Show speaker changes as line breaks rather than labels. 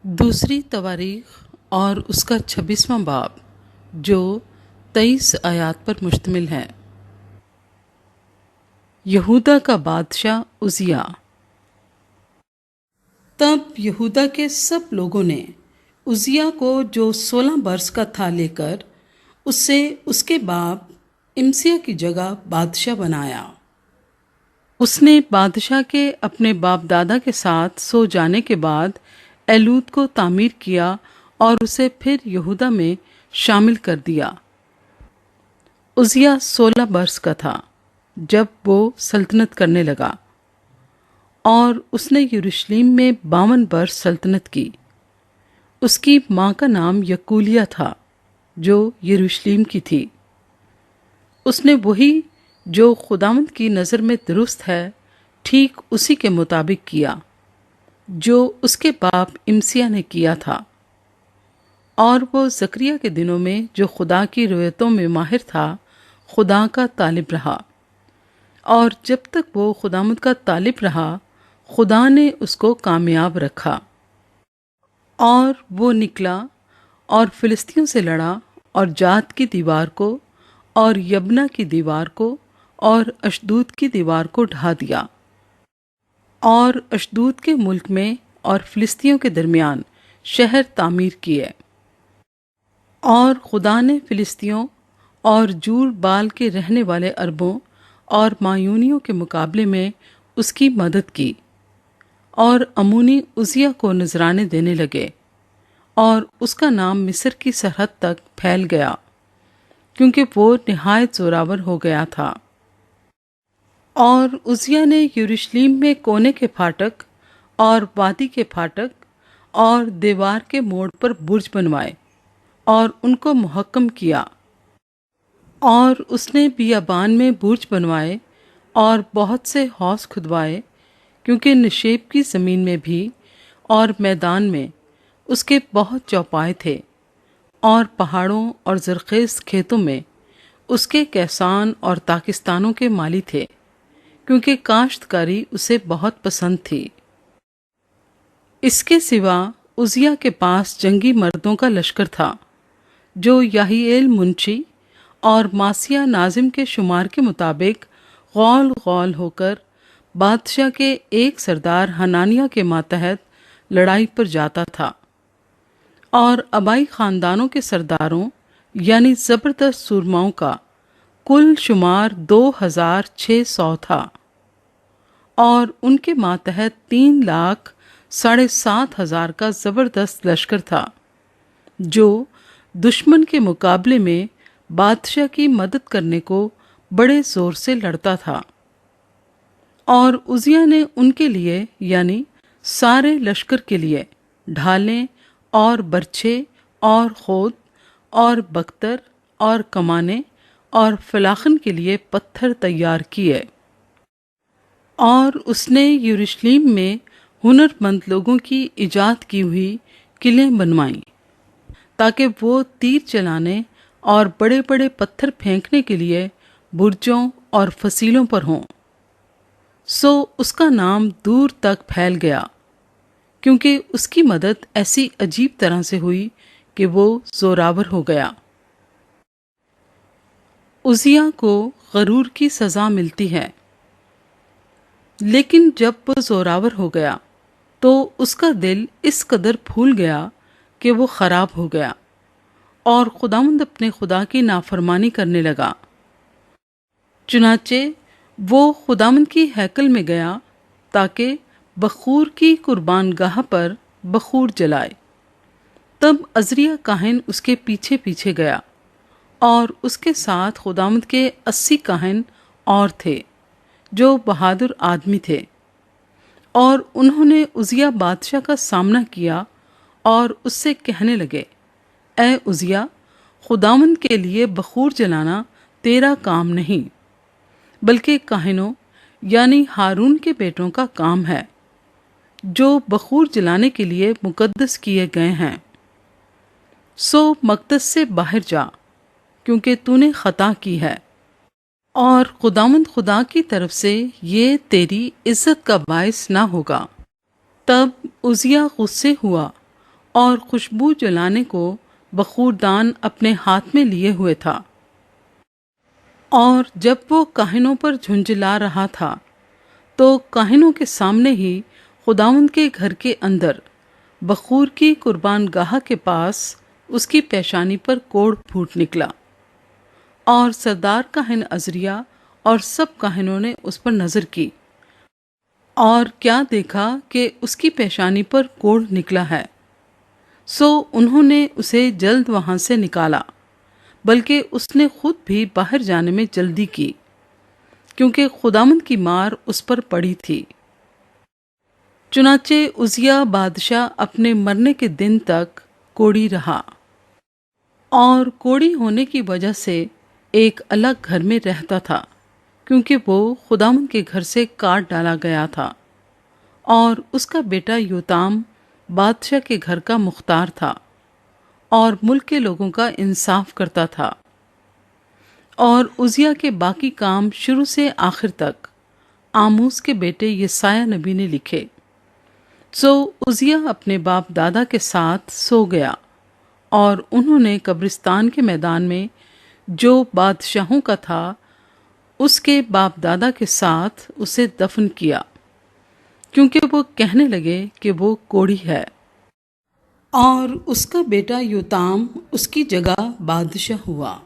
دوسری تواریخ اور اس کا 26واں باب جو 23 آیات پر مشتمل ہے۔ یہودا کا بادشاہ عزیہ۔ تب یہودا کے سب لوگوں نے عزیہ کو جو 16 برس کا تھا لے کر اسے اس کے باپ امسیہ کی جگہ بادشاہ بنایا۔ اس نے بادشاہ کے اپنے باپ دادا کے ساتھ سو جانے کے بعد ایلود کو تعمیر کیا اور اسے پھر یہودا میں شامل کر دیا۔ عزیہ 16 برس کا تھا جب وہ سلطنت کرنے لگا، اور اس نے یروشلم میں 52 برس سلطنت کی۔ اس کی ماں کا نام یکولیہ تھا جو یروشلم کی تھی۔ اس نے وہی جو خداوند کی نظر میں درست ہے ٹھیک اسی کے مطابق کیا جو اس کے باپ امسیہ نے کیا تھا، اور وہ زکریا کے دنوں میں جو خدا کی روایتوں میں ماہر تھا خدا کا طالب رہا، اور جب تک وہ خداوند کا طالب رہا خدا نے اس کو کامیاب رکھا۔ اور وہ نکلا اور فلسطینیوں سے لڑا اور جات کی دیوار کو اور یبنا کی دیوار کو اور اشدود کی دیوار کو ڈھا دیا، اور اشدود کے ملک میں اور فلسطینیوں کے درمیان شہر تعمیر کیے۔ اور خدا نے فلسطینیوں اور جور بال کے رہنے والے عربوں اور مایونیوں کے مقابلے میں اس کی مدد کی، اور امونی عزیہ کو نذرانے دینے لگے، اور اس کا نام مصر کی سرحد تک پھیل گیا کیونکہ وہ نہایت زوراور ہو گیا تھا۔ اور عزیہ نے یروشلم میں کونے کے پھاٹک اور وادی کے پھاٹک اور دیوار کے موڑ پر برج بنوائے اور ان کو محکم کیا، اور اس نے بیابان میں برج بنوائے اور بہت سے حوض کھدوائے، کیونکہ نشیب کی زمین میں بھی اور میدان میں اس کے بہت چوپائے تھے، اور پہاڑوں اور زرخیز کھیتوں میں اس کے کیسان اور تاکستانوں کے مالی تھے، کیونکہ کاشتکاری اسے بہت پسند تھی۔ اس کے سوا عزیہ کے پاس جنگی مردوں کا لشکر تھا جو یحییل منشی اور ماسیہ ناظم کے شمار کے مطابق غول غول ہو کر بادشاہ کے ایک سردار حنانیہ کے ماتحت لڑائی پر جاتا تھا، اور آبائی خاندانوں کے سرداروں یعنی زبردست سورماؤں کا کل شمار 2600 تھا، اور ان کے ماتحت 3,7,500 کا زبردست لشکر تھا جو دشمن کے مقابلے میں بادشاہ کی مدد کرنے کو بڑے زور سے لڑتا تھا۔ اور عزیہ نے ان کے لیے یعنی سارے لشکر کے لیے ڈھالیں اور برچھے اور خود اور بختر اور کمانے اور فلاخن کے لیے پتھر تیار کیے، اور اس نے یروشلم میں ہنر مند لوگوں کی ایجاد کی ہوئی قلعیں بنوائیں تاکہ وہ تیر چلانے اور بڑے بڑے پتھر پھینکنے کے لیے برجوں اور فصیلوں پر ہوں۔ سو اس کا نام دور تک پھیل گیا کیونکہ اس کی مدد ایسی عجیب طرح سے ہوئی کہ وہ زوراور ہو گیا۔ عزیہ کو غرور کی سزا ملتی ہے، لیکن جب وہ زوراور ہو گیا تو اس کا دل اس قدر پھول گیا کہ وہ خراب ہو گیا، اور خداوند اپنے خدا کی نافرمانی کرنے لگا۔ چنانچہ وہ خداوند کی ہیکل میں گیا تاکہ بخور کی قربان گاہ پر بخور جلائے۔ تب عزریہ کاہن اس کے پیچھے پیچھے گیا، اور اس کے ساتھ خداوند کے 80 کاہن اور تھے جو بہادر آدمی تھے، اور انہوں نے عزیہ بادشاہ کا سامنا کیا اور اس سے کہنے لگے، اے عزیہ، خداوند کے لیے بخور جلانا تیرا کام نہیں بلکہ کاہنوں یعنی ہارون کے بیٹوں کا کام ہے جو بخور جلانے کے لیے مقدس کیے گئے ہیں۔ سو مقدس سے باہر جا کیونکہ تو نے خطا کی ہے، اور خداوند خدا کی طرف سے یہ تیری عزت کا باعث نہ ہوگا۔ تب عزیہ غصے ہوا اور خوشبو جلانے کو بخوردان اپنے ہاتھ میں لیے ہوئے تھا، اور جب وہ کاہنوں پر جھنجھلا رہا تھا تو کاہنوں کے سامنے ہی خداوند کے گھر کے اندر بخور کی قربان گاہ کے پاس اس کی پیشانی پر کوڑ پھوٹ نکلا، اور سردار کاہن عزریا اور سب کاہنوں نے اس پر نظر کی، اور کیا دیکھا کہ اس کی پیشانی پر کوڑ نکلا ہے، سو انہوں نے اسے جلد وہاں سے نکالا، بلکہ اس نے خود بھی باہر جانے میں جلدی کی، کیونکہ خداوند کی مار اس پر پڑی تھی۔ چنانچہ عزیہ بادشاہ اپنے مرنے کے دن تک کوڑی رہا، اور کوڑی ہونے کی وجہ سے ایک الگ گھر میں رہتا تھا، کیونکہ وہ خداوند کے گھر سے کاٹ ڈالا گیا تھا، اور اس کا بیٹا یوتام بادشاہ کے گھر کا مختار تھا اور ملک کے لوگوں کا انصاف کرتا تھا۔ اور عزیہ کے باقی کام شروع سے آخر تک آموز کے بیٹے یسایہ نبی نے لکھے۔ سو عزیہ اپنے باپ دادا کے ساتھ سو گیا، اور انہوں نے قبرستان کے میدان میں جو بادشاہوں کا تھا اس کے باپ دادا کے ساتھ اسے دفن کیا، کیونکہ وہ کہنے لگے کہ وہ کوڑی ہے۔ اور اس کا بیٹا یوتام اس کی جگہ بادشاہ ہوا۔